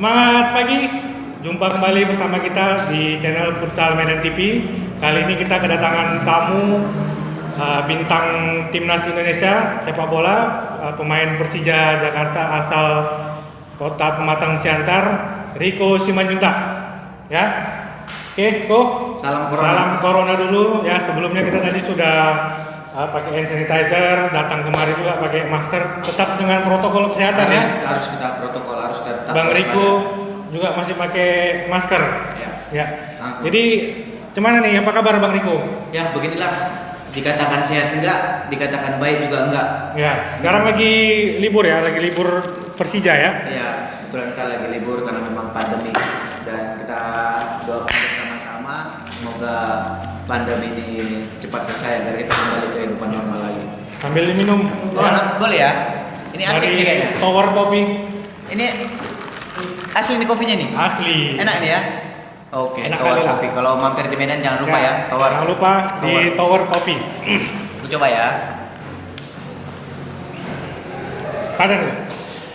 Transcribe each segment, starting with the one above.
Semangat pagi, jumpa kembali bersama kita di channel Futsal Medan TV. Kali ini kita kedatangan tamu bintang timnas Indonesia sepak bola, pemain Persija Jakarta asal Kota Pematang Siantar, Rico Simanjuntak. Ya, oke, salam corona dulu. Ya, sebelumnya kita tadi sudah pakai hand sanitizer, datang kemari juga pakai masker, tetap dengan protokol kesehatan harus kita protokol, harus tetap. Bang Riko juga masih pakai masker. Ya. Jadi gimana nih? Apa kabar Bang Riko? Ya beginilah, dikatakan sehat enggak, dikatakan baik juga enggak. Ya. Sekarang lagi libur ya, lagi libur Persija ya. Ya, kebetulan kita lagi libur karena memang pandemi dan kita doakan bersama-sama semoga pandemi ini cepat selesai agar kita kembali ke kehidupan normal lagi. Sambil diminum. Oh, boleh ya. Ini asik nih kayaknya. Tower kopi. Ini asli nih kopinya nih. Asli. Enak nih ya. Oke, Enak Tower kali lah. Coffee. Kalau mampir di Medan jangan lupa ya, Tower. Jangan lupa di Tower Kopi. Aku coba ya. Ada nih.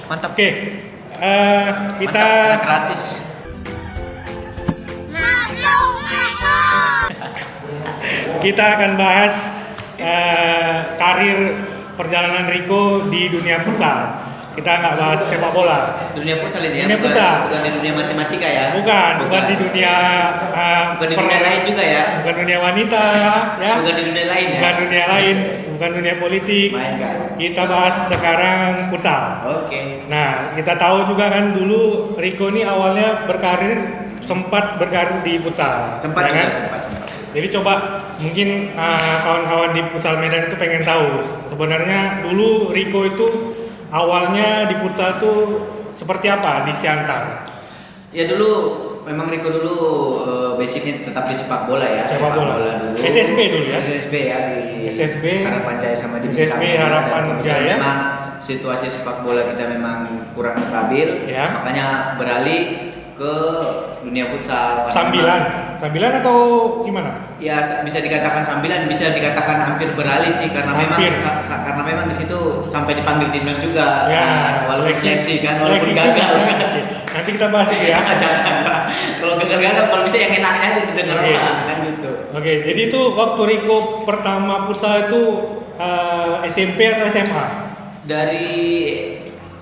Mantap. Oke. Kita Mantap, karena gratis. Kita akan bahas karir perjalanan Rico di dunia futsal. Kita nggak bahas sepak bola. Dunia futsal ini ya. Dunia futsal. Bukan di dunia matematika ya. Bukan di dunia bukan di dunia lain juga ya. Bukan dunia wanita ya. Bukan di dunia lain ya. Bukan dunia lain, bukan dunia politik. Main kan. Kita bahas sekarang futsal. Oke. Nah, kita tahu juga kan dulu Rico ini awalnya sempat berkarir di futsal. Sempat ya juga, kan? sempat. Jadi coba mungkin kawan-kawan di futsal Medan itu pengen tahu sebenarnya dulu Rico itu awalnya di futsal itu seperti apa di Siantar? Ya dulu memang Rico dulu basicnya tetap di sepak bola ya. Sepak bola dulu. SSB dulu ya. SSB ya di SSB Harapan Jaya sama di SSB Bintang. Harapan Dan Jaya. Memang situasi sepak bola kita memang kurang stabil. Ya. Makanya beralih ke dunia futsal. Sambilan atau gimana? Ya bisa dikatakan sambilan, bisa dikatakan hampir beralih sih karena karena memang di situ sampai dipanggil timnas juga. Ya, walaupun seleksi kan, walaupun seleksi gagal. timnas, ya. Oke. Nanti kita bahas itu ya. Jangan. Kalau gagal kalau bisa yang enaknya aja didengar Oke. orang kan gitu. Oke, jadi itu waktu Rico pertama futsal itu SMP atau SMA? Dari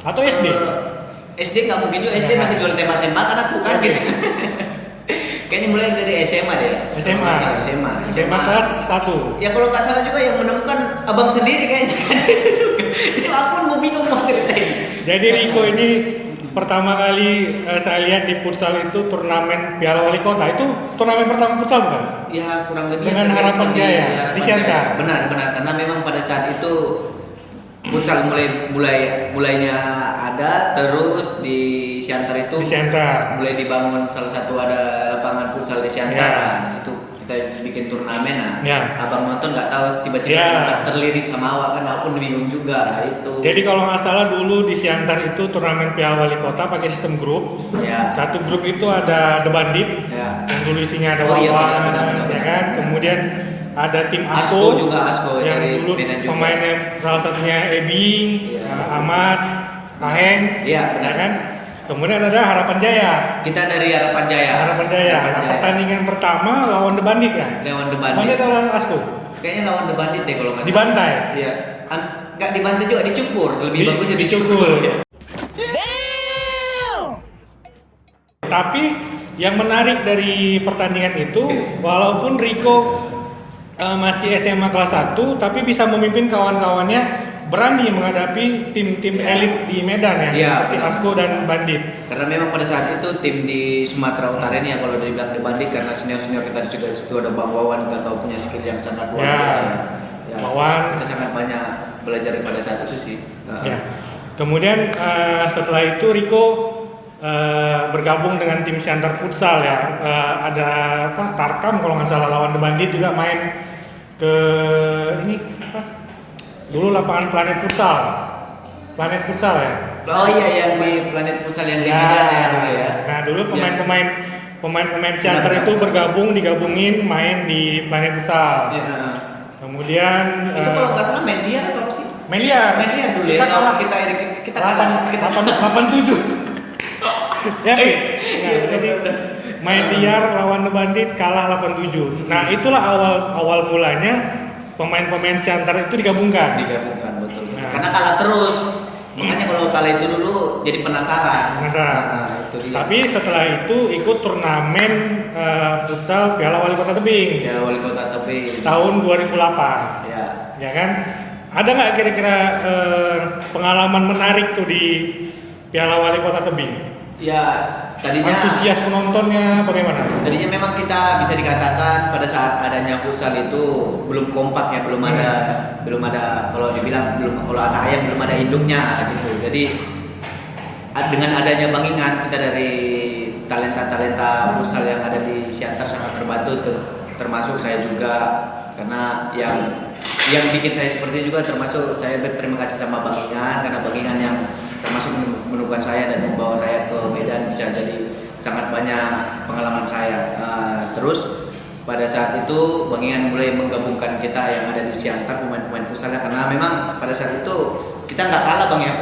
Atau SD? SD nggak mungkin juga, SD masih jual tembak-tembakan aku kan gitu. Kayaknya mulai dari SMA deh. SMA kelas 1. Ya kalau nggak salah juga yang menemukan abang sendiri kayaknya kan itu juga. Itu aku mau bingung mau ceritain. Jadi Rico ini pertama kali saya lihat di futsal itu turnamen Piala Wali Kota. Itu turnamen pertama futsal bukan? Ya kurang lebih Dengan Harapan Jaya di Siantar. Benar karena memang pada saat itu futsal mulainya ada, terus di Siantar itu mulai dibangun salah satu ada lapangan futsal di Siantar. Di situ kita bikin turnamen. Abang nonton nggak tahu tiba-tiba terlirik sama awak kan, aku pun bingung juga itu. Jadi kalau nggak salah dulu di Siantar itu turnamen Piala Wali Kota pakai sistem grup. Satu grup itu ada The Bandit, yang dulu isinya ada Wawan, ya kan. Kemudian ada tim Asko yang dari dulu Medan juga. Pemainnya salah satunya Ebing, Ahmad, Aheng, benar kan. Kemudian ada Harapan Jaya. Kita dari Harapan Jaya. Pertandingan pertama lawan The Bandit kan? Lawan The Bandit. Bandit atau lawan Asko? Kayaknya lawan The Bandit deh kalau nggak salah. Dibantai? Iya. Nggak dibantai juga, dicukur. Lebih bagusnya dicukur. Tapi yang menarik dari pertandingan itu, walaupun Rico masih SMA kelas 1, tapi bisa memimpin kawan-kawannya berani menghadapi tim-tim elit di Medan seperti Asko dan Bandit. Karena memang pada saat itu tim di Sumatera Utara ini kalau dibilang di Bandit karena senior-senior kita juga di situ ada Bang Wawan, kita tahu punya skill yang sangat luar biasa. Wawan, kita sangat banyak belajar pada saat itu sih. Kemudian setelah itu Rico bergabung dengan tim Siantar Futsal ya. Ada Tarkam kalau nggak salah lawan The Bandit juga main ke ini dulu lapangan Planet Futsal ya. Oh iya, yang di Planet Futsal yang di Medan ya dulu ya. Nah dulu pemain Siantar itu digabungin main di Planet Futsal. Kemudian itu kalau nggak salah Meliar atau apa sih? Meliar dulu kita ya. kalah Kita 87. Ya, jadi main liar lawan The Bandit kalah 8-7. Nah, itulah awal mulanya pemain-pemain Siantar itu digabungkan. Betul. Nah. Karena kalah terus. Makanya kalau kalah itu dulu jadi penasaran. Itu dia. Tapi setelah itu ikut turnamen futsal Piala Wali Kota Tebing. Piala Wali Kota Tebing. Tahun 2008. Ya. Ya kan? Ada nggak kira-kira pengalaman menarik tuh di Piala Wali Kota Tebing? Ya, tadinya antusias penontonnya bagaimana? Tadinya memang kita bisa dikatakan pada saat adanya futsal itu belum kompak ya, belum ada kalau dibilang kalau anak ayam belum ada induknya gitu. Jadi dengan adanya Bangingan, kita dari talenta futsal yang ada di Siantar sangat terbantu, termasuk saya juga, karena yang bikin saya seperti itu juga termasuk saya berterima kasih sama Bangingan, karena Bangingan yang termasuk menemukan saya dan membawa saya ke Medan, bisa jadi sangat banyak pengalaman saya. Terus pada saat itu Bangingan mulai menggabungkan kita yang ada di Siantar, pemain-pemain futsalnya, karena memang pada saat itu kita nggak kalah Bang ya.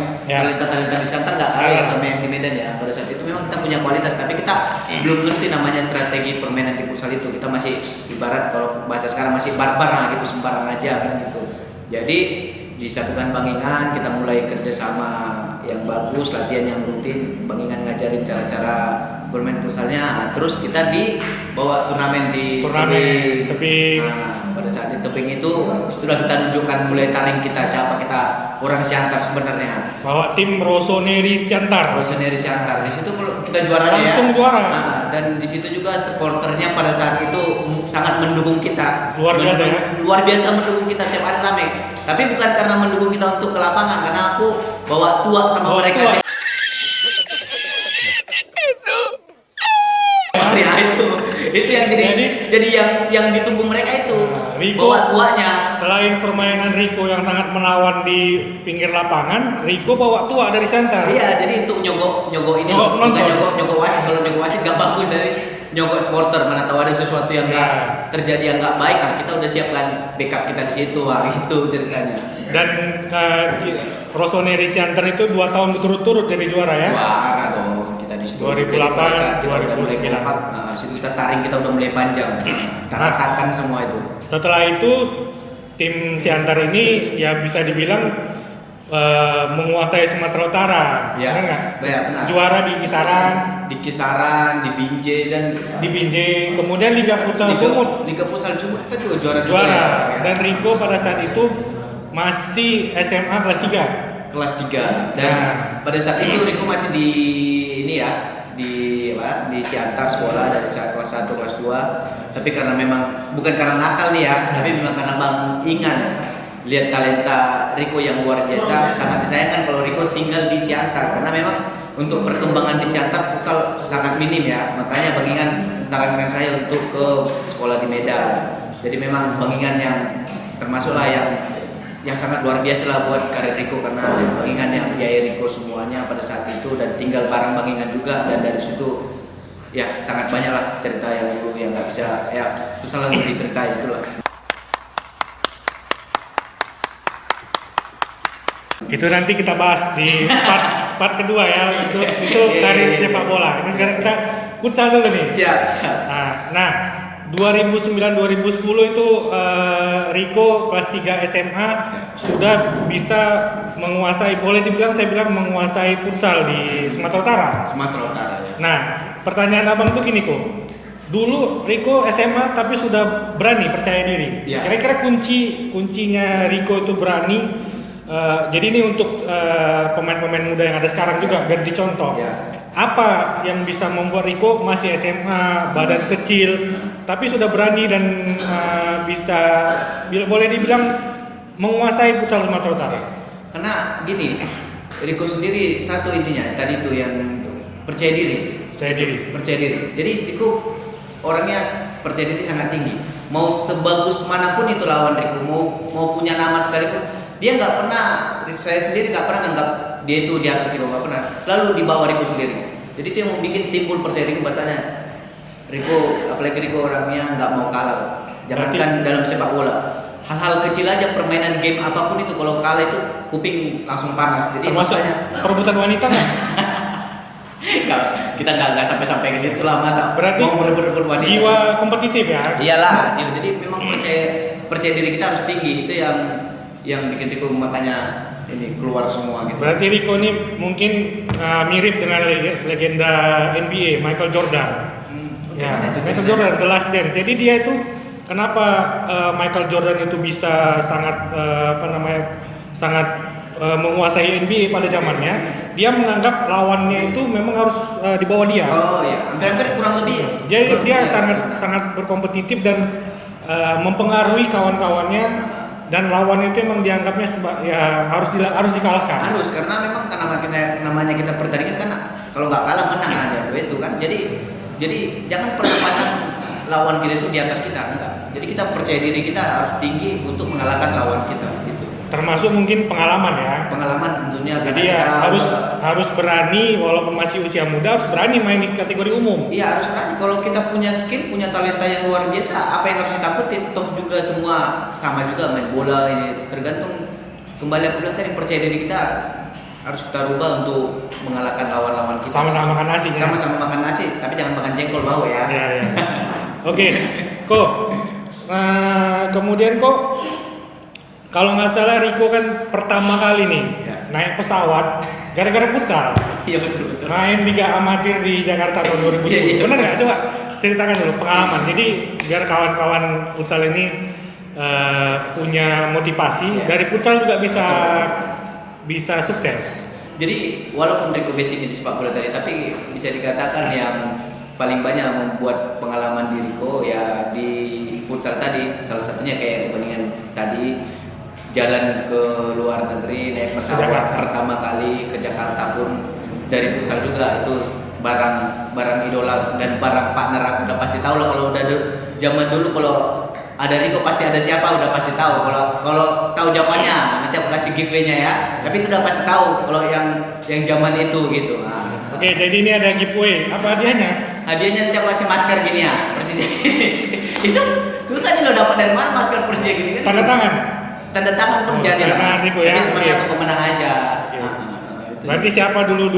Talenta di Siantar nggak kalah sama yang di Medan ya. Pada saat itu memang kita punya kualitas, tapi kita belum ngerti namanya strategi permainan di futsal itu. Kita masih ibarat kalau bahasa sekarang masih barbar lah gitu, sembarang aja kan gitu. Jadi disatukan Bangingan, kita mulai kerjasama yang bagus, latihan yang rutin, Bangingan ngajarin cara-cara bermain futsalnya. Terus kita dibawa turnamen di Tebing. Pada saat di Tebing itu setelah kita tunjukkan mulai taring kita siapa kita orang Siantar sebenarnya. Bawa tim Rossoneri Siantar. Di situ kita juaranya ya. Langsung juara. Dan di situ juga supporternya pada saat itu sangat mendukung kita. Luar biasa mendukung kita, tiap hari rame. Tapi bukan karena mendukung kita untuk ke lapangan, karena aku bawa tua sama mereka. Itu yang jadi yang ditunggu mereka itu. Rico, bawa tuanya. Selain permainan Rico yang sangat menawan di pinggir lapangan, Rico bawa tua dari Siantar. Iya, jadi untuk nyogok ini bukan nyogok wasit. Kalau nyogok wasit gak bagus, dari nyogok supporter, mana tahu ada sesuatu yang nggak terjadi yang nggak baik, kita udah siapkan backup kita di situ, itu ceritanya. Dan Rossoneri Siantar itu 2 tahun berturut-turut jadi juara ya? Juara dong, kita di situ 2008, 2009. Situ kita taring, kita udah mulai panjang, kita rasakan semua itu. Setelah itu tim Siantar ini ya bisa dibilang menguasai Sumatera Utara, benar. Juara di Kisaran, di Binjai, kemudian Liga Futsal Sumut kita juga juara. Dan Rico pada saat itu masih SMA kelas 3. Dan pada saat itu Rico masih di Siantar sekolah dari kelas 1 kelas 2. Tapi karena memang bukan karena nakal nih ya, tapi memang karena Bangingan lihat talenta Rico yang luar biasa, sangat disayangkan kalau Rico tinggal di Siantar, karena memang untuk perkembangan di Siantar futsal sangat minim ya. Makanya Bangingan sarankan saya untuk ke sekolah di Medan. Jadi memang Bangingan yang termasuklah yang sangat luar biasa lah buat karir Rico, karena Bangingan yang biaya Rico semuanya pada saat itu, dan tinggal bareng Bangingan juga. Dan dari situ ya sangat banyak lah cerita yang dulu yang nggak bisa ya susah lah diceritain, itulah. Itu nanti kita bahas di part kedua ya, itu karir sepak bola. Ini sekarang kita futsal dulu nih. Siap. Nah 2009-2010 itu Rico kelas 3 SMA sudah bisa menguasai, boleh dibilang saya bilang menguasai futsal di Sumatera Utara. Ya. Nah pertanyaan abang tuh gini kok, dulu Rico SMA tapi sudah berani, percaya diri. Ya. Kira-kira kuncinya Rico itu berani. Jadi ini untuk pemain-pemain muda yang ada sekarang juga biar dicontoh. Ya. Apa yang bisa membuat Rico masih SMA, badan kecil, tapi sudah berani dan bisa boleh dibilang menguasai futsal Sumatera Utara? Karena gini, Rico sendiri satu intinya tadi itu yang percaya diri. Jadi Rico orangnya percaya diri sangat tinggi. Mau sebagus manapun itu lawan Rico, mau punya nama sekalipun, dia nggak pernah, saya sendiri nggak pernah nganggap dia itu di atas Rico, nggak pernah. Selalu di bawah Rico sendiri. Jadi itu yang membuat timbul percaya diri bahasanya. Rico, apalagi Rico orangnya nggak mau kalah. Jangankan dalam sepak bola, hal-hal kecil aja, permainan game apapun itu, kalau kalah itu kuping langsung panas. Jadi termasuk perebutan wanita nggak? Kita nggak sampai ke situ lah, masa Berarti mau merebut wanita. jiwa kompetitif ya. Iyalah, jadi memang percaya diri kita harus tinggi, itu yang bikin Rico makanya ini keluar semua gitu. Berarti Rico ini mungkin mirip dengan legenda NBA Michael Jordan. Ya, Michael Jordan The Last Dance. Jadi dia itu kenapa Michael Jordan itu bisa sangat menguasai NBA pada zamannya? Dia menganggap lawannya itu memang harus di bawah dia. Oh iya, hampir kurang lebih. Jadi dia sangat berkompetitif dan mempengaruhi kawan-kawannya, dan lawan itu memang dianggapnya harus dikalahkan. Harus, karena memang namanya kita pertandingan kan kalau nggak kalah menang aja itu kan. Jadi jangan pernah pandang lawan kita itu di atas kita, enggak. Jadi kita percaya diri kita harus tinggi untuk mengalahkan lawan kita gitu. Termasuk mungkin pengalaman ya. Pengalaman tentunya. Jadi ya harus berani, walaupun masih usia muda harus berani main di kategori umum. Iya, harus berani. Kalau kita punya skill, punya talenta yang luar biasa, apa yang harus ditakutin? Toh juga semua sama juga main bola ini. Tergantung, kembali aku bilang tadi, percaya diri kita harus kita rubah untuk mengalahkan lawan-lawan kita. Sama-sama makan nasi. Sama-sama makan nasi, tapi jangan makan jengkol bau ya. Iya. Oke, kok. Kemudian kok. Kalau nggak salah Rico kan pertama kali nih naik pesawat gara-gara futsal. Iya betul. Main Liga Amatir di Jakarta tahun 2010. Benar nggak? Coba ceritakan dulu pengalaman. Jadi biar kawan-kawan futsal ini punya motivasi, dari futsal juga bisa sukses. Jadi walaupun Rico basic di sepak bola tadi, tapi bisa dikatakan yang paling banyak membuat pengalaman di Rico ya di futsal tadi. Salah satunya kayak perbandingan tadi, jalan ke luar negeri naik pesawat pertama kali ke Jakarta pun dari futsal juga. Itu barang idola dan barang partner aku udah pasti tahu lah. Kalau udah zaman dulu kalau ada Rico pasti ada siapa, udah pasti tahu. Kalau tahu jawabannya nanti aku kasih giveaway-nya ya. Tapi itu udah pasti tahu kalau yang zaman itu gitu. Nah. Oke, jadi ini ada giveaway. Apa hadiahnya? Hadiahnya nanti aku kasih masker gini ya, Persija gini. Itu susah nih lo dapat dari mana masker Persija gini kan? Tanda tangan pun jadi lah. Ya? Tapi cuma satu pemenang aja. Berarti siapa dulu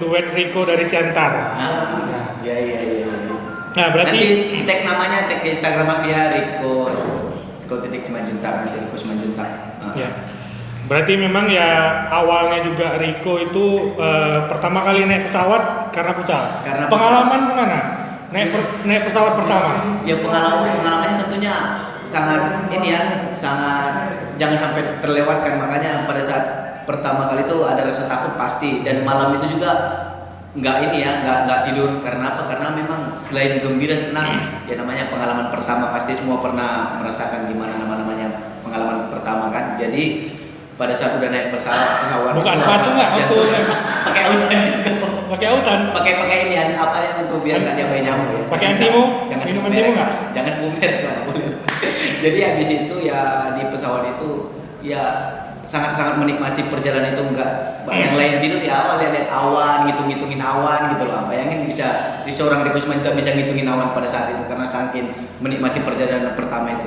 duet Rico dari Siantar? Iya. Nah, berarti nanti tag namanya, tag ke Instagram aku ya, Rico Simanjuntak, nanti Rico Simanjuntak. Ya. Berarti memang ya awalnya juga Rico itu pertama kali naik pesawat karena futsal. Pengalaman kemana? Naik pesawat pertama? Ya pengalamannya tentunya sangat jangan sampai terlewatkan. Makanya pada saat pertama kali itu ada rasa takut pasti, dan malam itu juga nggak tidur. Karena apa? Karena memang selain gembira, senang, ya namanya pengalaman pertama, pasti semua pernah merasakan gimana namanya pengalaman pertama kan. Jadi pada saat udah naik pesawat buka sepatu nggak? Pakai autan juga. Pakai ini apa ya untuk biar nggak diapain nyamuk ya. Pakai antimu? Minum antimu nggak? Jangan sebut merek. Jadi habis itu ya di pesawat itu ya sangat menikmati perjalanan itu. Enggak yang lain tidur ya awal lihat awan, ngitungin awan gitu lah. Bayangin bisa di seorang Rico Simanjuntak bisa ngitungin awan pada saat itu karena saking menikmati perjalanan pertama itu.